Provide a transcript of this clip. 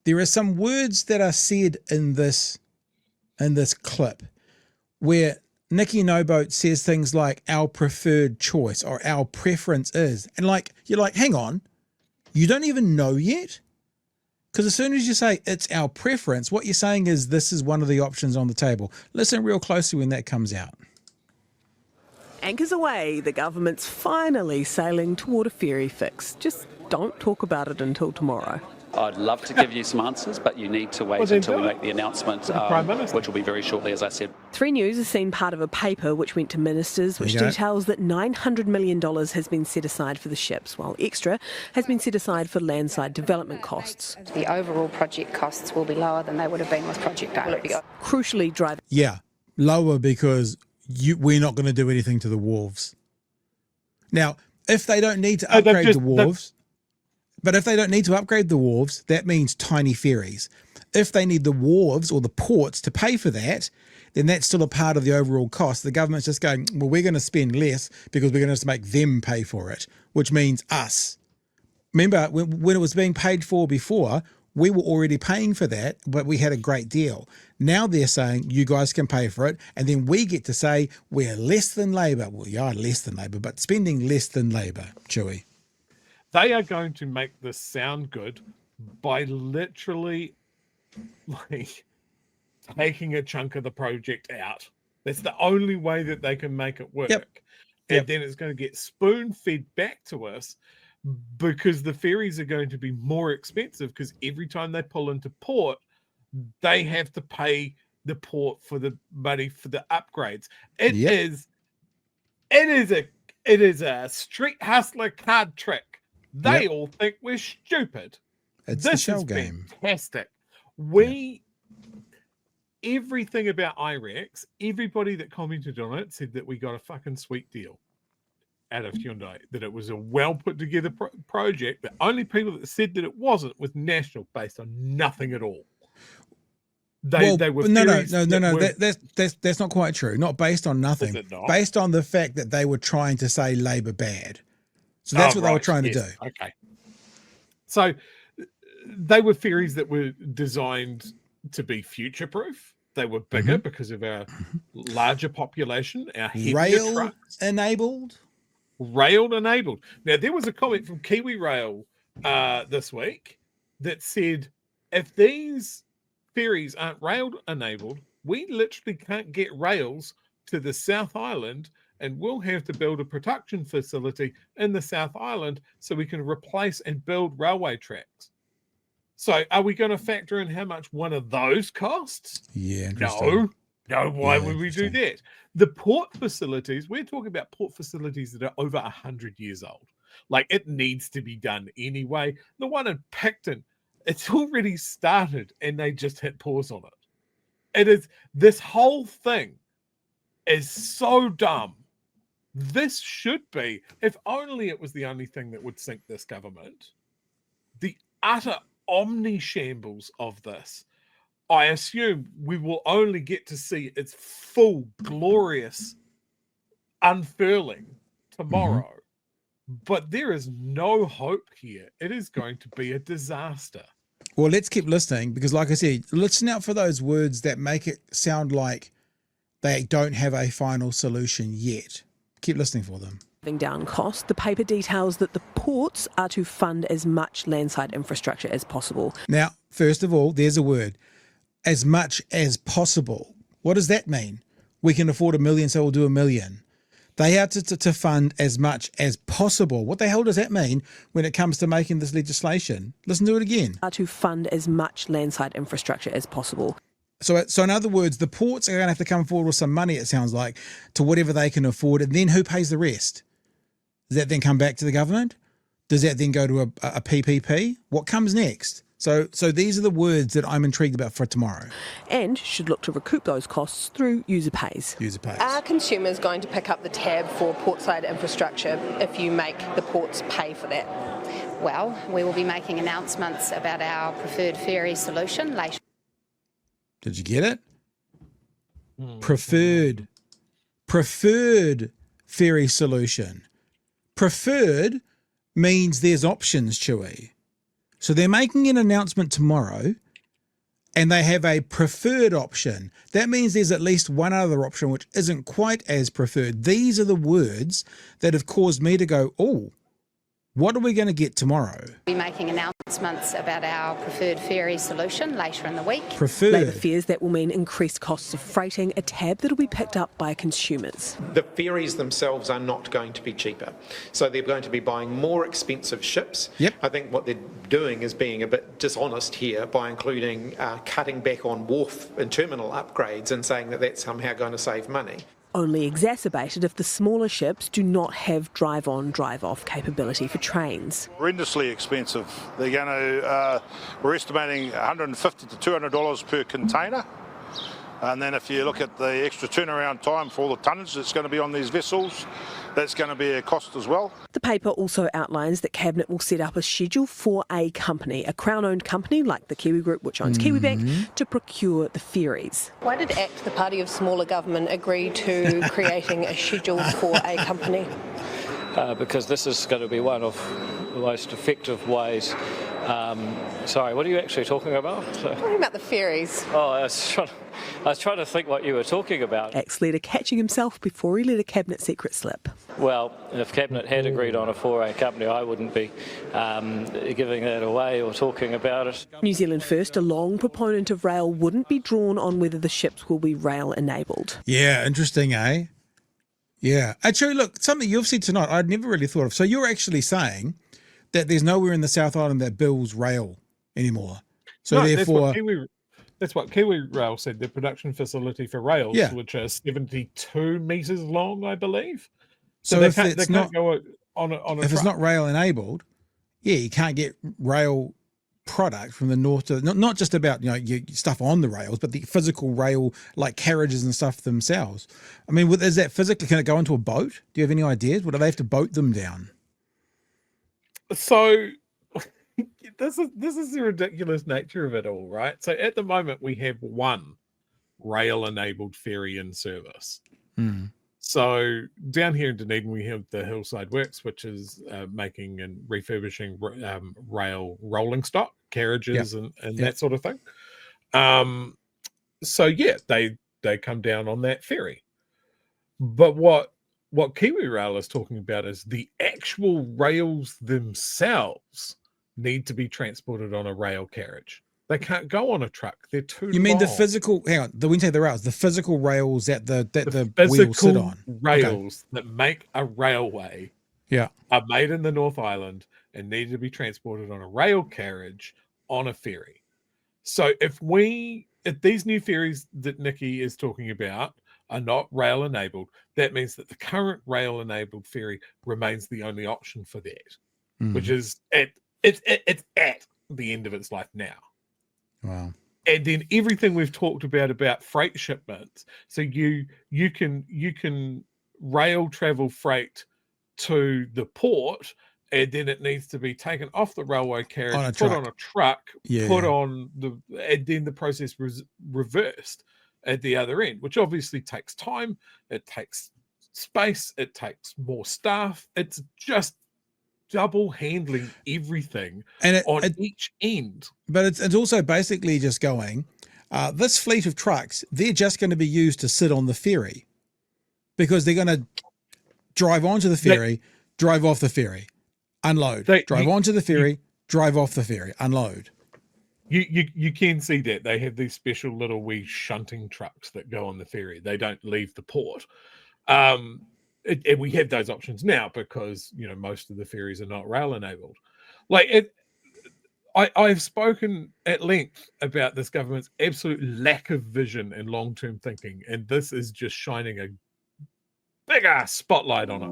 there are some words that are said in this clip where Nikki Noboat says things like our preferred choice or our preference is. And like, you're like, hang on, you don't even know yet? Because as soon as you say it's our preference, what you're saying is this is one of the options on the table. Listen real closely when that comes out. Anchors away, the government's finally sailing toward a ferry fix. Just don't talk about it until tomorrow. I'd love to give you some answers, but you need to wait until we make the announcement, which will be very shortly, as I said. 3 News has seen part of a paper which went to ministers, which details that $900 million has been set aside for the ships, while extra has been set aside for landside development costs. The overall project costs will be lower than they would have been with Project Direct. Crucially, driving... Yeah, lower because we're not going to do anything to the wharves. Now, if they don't need to upgrade the wharves... But if they don't need to upgrade the wharves, that means tiny ferries. If they need the wharves or the ports to pay for that, then that's still a part of the overall cost. The government's just going, well, we're going to spend less because we're going to have to make them pay for it, which means us. Remember, when it was being paid for before, we were already paying for that, but we had a great deal. Now they're saying you guys can pay for it, and then we get to say we're less than Labour. Well, you are less than Labour, but spending less than Labour, Chewie. They are going to make this sound good by literally like taking a chunk of the project out. That's the only way that they can make it work. And then it's going to get spoon-fed back to us because the ferries are going to be more expensive because every time they pull into port, they have to pay the port for the money for the upgrades. It is a street hustler card trick. They all think we're stupid. It's this the shell is game. Fantastic. Everything about IREX, everybody that commented on it said that we got a fucking sweet deal out of Hyundai, that it was a well put together project. The only people that said that it wasn't was National, based on nothing at all. They were no. That's not quite true. Not based on nothing. Is it not? Based on the fact that they were trying to say Labour bad. So that's what they were trying to do. Okay. So they were ferries that were designed to be future-proof. They were bigger because of our larger population, our heavier trucks. Rail-enabled. Now, there was a comment from Kiwi Rail this week that said, if these ferries aren't rail-enabled, we literally can't get rails to the South Island, and we'll have to build a production facility in the South Island so we can replace and build railway tracks. So are we going to factor in how much one of those costs? Yeah, interesting. No, why would we do that? The port facilities, we're talking about port facilities that are over 100 years old. Like, it needs to be done anyway. The one in Picton, it's already started and they just hit pause on it. This whole thing is so dumb. This should be, if only it was the only thing that would sink this government, the utter omni-shambles of this. I assume we will only get to see its full, glorious unfurling tomorrow. But there is no hope here. It is going to be a disaster. Well, let's keep listening because, like I said, listen out for those words that make it sound like they don't have a final solution yet. Keep listening for them. Down cost, the paper details that the ports are to fund as much landside infrastructure as possible. Now, first of all, there's a word, as much as possible. What does that mean? We can afford $1 million, so we'll do $1 million. They are to fund as much as possible. What the hell does that mean when it comes to making this legislation? Listen to it again. Are to fund as much landside infrastructure as possible. So in other words, the ports are going to have to come forward with some money, it sounds like, to whatever they can afford. And then who pays the rest? Does that then come back to the government? Does that then go to a PPP? What comes next? So these are the words that I'm intrigued about for tomorrow. And should look to recoup those costs through user pays. User pays. Are consumers going to pick up the tab for portside infrastructure if you make the ports pay for that? Well, we will be making announcements about our preferred ferry solution later. Did you get it? Preferred ferry solution. Preferred means there's options, Chewie. So they're making an announcement tomorrow, and they have a preferred option. That means there's at least one other option which isn't quite as preferred. These are the words that have caused me to go, oh, what are we going to get tomorrow? We'll be making announcements about our preferred ferry solution later in the week. Preferred. Labour fears that will mean increased costs of freighting, a tab that'll be picked up by consumers. The ferries themselves are not going to be cheaper. So they're going to be buying more expensive ships. Yep. I think what they're doing is being a bit dishonest here by including cutting back on wharf and terminal upgrades and saying that that's somehow going to save money. Only exacerbated if the smaller ships do not have drive-on, drive-off capability for trains. Horrendously expensive. They're going to, we're estimating $150 to $200 per container. And then if you look at the extra turnaround time for all the tonnage that's going to be on these vessels, that's going to be a cost as well. The paper also outlines that Cabinet will set up a schedule for a company, a Crown-owned company like the Kiwi Group, which owns Kiwibank, to procure the ferries. Why did ACT, the party of smaller government, agree to creating a schedule for a company? Because this is going to be one of the most effective ways. Sorry, what are you actually talking about? Talking about the ferries. Oh, I was trying to think what you were talking about. ACT's leader catching himself before he let a Cabinet secret slip. Well, if Cabinet had agreed on a 4A company, I wouldn't be giving that away or talking about it. New Zealand First, a long proponent of rail, wouldn't be drawn on whether the ships will be rail-enabled. Yeah, interesting, eh? Yeah. Actually, look, something you've said tonight I'd never really thought of. So you're actually saying that there's nowhere in the South Island that builds rail anymore. So no, therefore... That's what Kiwi Rail said, the production facility for rails, which are 72 metres long, I believe. So they can't go on a if it's not rail enabled, you can't get rail product from the north to not just about your stuff on the rails, but the physical rail like carriages and stuff themselves. I mean, is that physically? Can it go into a boat? Do you have any ideas? Would they have to boat them down? So this is the ridiculous nature of it all, right? So at the moment we have one rail-enabled ferry in service. So down here in Dunedin we have the Hillside Works, which is making and refurbishing rail rolling stock carriages and that sort of thing. So yeah, they come down on that ferry. But what Kiwi Rail is talking about is the actual rails themselves need to be transported on a rail carriage. They can't go on a truck. They're too long. You mean the physical, hang on, when you say the rails, the physical rails that the wheels sit on. Rails that make a railway are made in the North Island and need to be transported on a rail carriage on a ferry. So if these new ferries that Nikki is talking about are not rail enabled, that means that the current rail enabled ferry remains the only option for that, which is it's at the end of its life now. Wow. And then everything we've talked about freight shipments. So you can rail travel freight to the port, and then it needs to be taken off the railway carriage, put on a truck, and then the process reversed at the other end, which obviously takes time, it takes space, it takes more staff. It's just double handling everything on each end. But it's also basically just going, this fleet of trucks, they're just going to be used to sit on the ferry because they're going to drive onto the ferry, drive off the ferry, unload, drive onto the ferry, drive off the ferry, unload. You can see that they have these special little wee shunting trucks that go on the ferry. They don't leave the port. And we have those options now because most of the ferries are not rail enabled. I've spoken at length about this government's absolute lack of vision and long-term thinking, and this is just shining a big ass spotlight on it.